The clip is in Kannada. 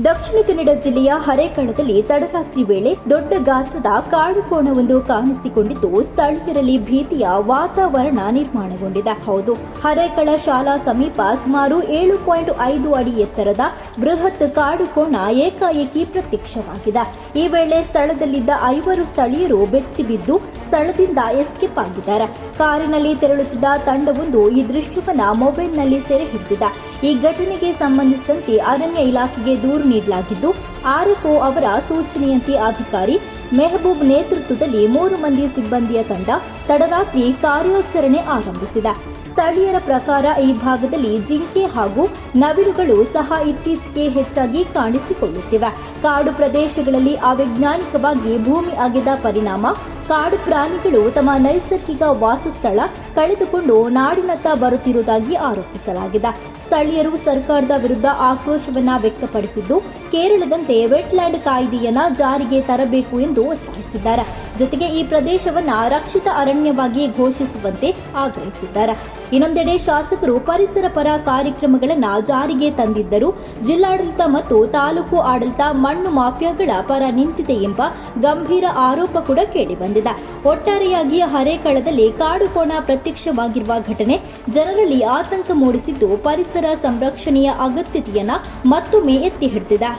ದಕ್ಷಿಣ ಕನ್ನಡ ಜಿಲ್ಲೆಯ ಹರೇಕಳದಲ್ಲಿ ತಡರಾತ್ರಿ ವೇಳೆ ದೊಡ್ಡ ಗಾತ್ರದ ಕಾಡು ಕೋಣವೊಂದು ಕಾಣಿಸಿಕೊಂಡಿದ್ದು ಸ್ಥಳೀಯರಲ್ಲಿ ಭೀತಿಯ ವಾತಾವರಣ ನಿರ್ಮಾಣಗೊಂಡಿದೆ. ಹೌದು, ಹರೇಕಳ ಶಾಲಾ ಸಮೀಪ ಸುಮಾರು 7.5 ಅಡಿ ಎತ್ತರದ ಬೃಹತ್ ಕಾಡು ಕೋಣ ಏಕಾಏಕಿ ಪ್ರತ್ಯಕ್ಷವಾಗಿದೆ. ಈ ವೇಳೆ ಸ್ಥಳದಲ್ಲಿದ್ದ 5 ಸ್ಥಳೀಯರು ಬೆಚ್ಚಿ ಬಿದ್ದು ಸ್ಥಳದಿಂದ ಎಸ್ಕೇಪ್ ಆಗಿದ್ದಾರೆ. ಕಾರಿನಲ್ಲಿ ತೆರಳುತ್ತಿದ್ದ ತಂಡವೊಂದು ಈ ದೃಶ್ಯವನ್ನ ಮೊಬೈಲ್ನಲ್ಲಿ ಸೆರೆ ಹಿಡಿದಿದೆ. ಈ ಘಟನೆಗೆ ಸಂಬಂಧಿಸಿದಂತೆ ಅರಣ್ಯ ಇಲಾಖೆಗೆ ದೂರು ನೀಡಲಾಗಿದ್ದು, ಆರ್ಎಫ್ಒ ಅವರ ಸೂಚನೆಯಂತೆ ಅಧಿಕಾರಿ ಮೆಹಬೂಬ್ ನೇತೃತ್ವದಲ್ಲಿ 3 ಮಂದಿ ಸಿಬ್ಬಂದಿಯ ತಂಡ ತಡರಾತ್ರಿ ಕಾರ್ಯಾಚರಣೆ ಆರಂಭಿಸಿದೆ. ಸ್ಥಳೀಯರ ಪ್ರಕಾರ ಈ ಭಾಗದಲ್ಲಿ ಜಿಂಕೆ ಹಾಗೂ ನವಿಲುಗಳು ಸಹ ಇತ್ತೀಚೆಗೆ ಹೆಚ್ಚಾಗಿ ಕಾಣಿಸಿಕೊಳ್ಳುತ್ತಿವೆ. ಕಾಡು ಪ್ರದೇಶಗಳಲ್ಲಿ ಅವೈಜ್ಞಾನಿಕವಾಗಿ ಭೂಮಿ ಅಗೆದ ಪರಿಣಾಮ ಕಾಡು ಪ್ರಾಣಿಗಳು ತಮ್ಮ ನೈಸರ್ಗಿಕ ವಾಸಸ್ಥಳ ಕಳೆದುಕೊಂಡು ನಾಡಿನತ್ತ ಬರುತ್ತಿರುವುದಾಗಿ ಆರೋಪಿಸಲಾಗಿದೆ. ಸ್ಥಳೀಯರು ಸರ್ಕಾರದ ವಿರುದ್ಧ ಆಕ್ರೋಶವನ್ನ ವ್ಯಕ್ತಪಡಿಸಿದ್ದು, ಕೇರಳದಂತೆ ವೆಟ್ಲ್ಯಾಂಡ್ ಕಾಯ್ದೆಯನ್ನ ಜಾರಿಗೆ ತರಬೇಕು ಎಂದು ಒತ್ತಾಯಿಸಿದ್ದಾರೆ. ಜೊತೆಗೆ ಈ ಪ್ರದೇಶವನ್ನ ರಕ್ಷಿತ ಅರಣ್ಯವಾಗಿ ಘೋಷಿಸುವಂತೆ ಆಗ್ರಹಿಸಿದ್ದಾರೆ. ಇನ್ನೊಂದೆಡೆ ಶಾಸಕರು ಪರಿಸರ ಪರ ಕಾರ್ಯಕ್ರಮಗಳನ್ನು ಜಾರಿಗೆ ತಂದಿದ್ದರೂ ಜಿಲ್ಲಾಡಳಿತ ಮತ್ತು ತಾಲೂಕು ಆಡಳಿತ ಮಣ್ಣು ಮಾಫಿಯಾಗಳ ಪರ ನಿಂತಿದೆ ಎಂಬ ಗಂಭೀರ ಆರೋಪ ಕೂಡ ಕೇಳಿಬಂದಿದೆ. ಒಟ್ಟಾರೆಯಾಗಿ ಹರೇಕಳದಲ್ಲಿ ಕಾಡು ಕೋಣ ಪ್ರತ್ಯಕ್ಷವಾಗಿರುವ ಘಟನೆ ಜನರಲ್ಲಿ ಆತಂಕ ಮೂಡಿಸಿದ್ದು, ಪರಿಸರ ಸಂರಕ್ಷಣೆಯ ಅಗತ್ಯತೆಯನ್ನ ಮತ್ತೊಮ್ಮೆ ಎತ್ತಿ ಹಿಡಿದಿದೆ.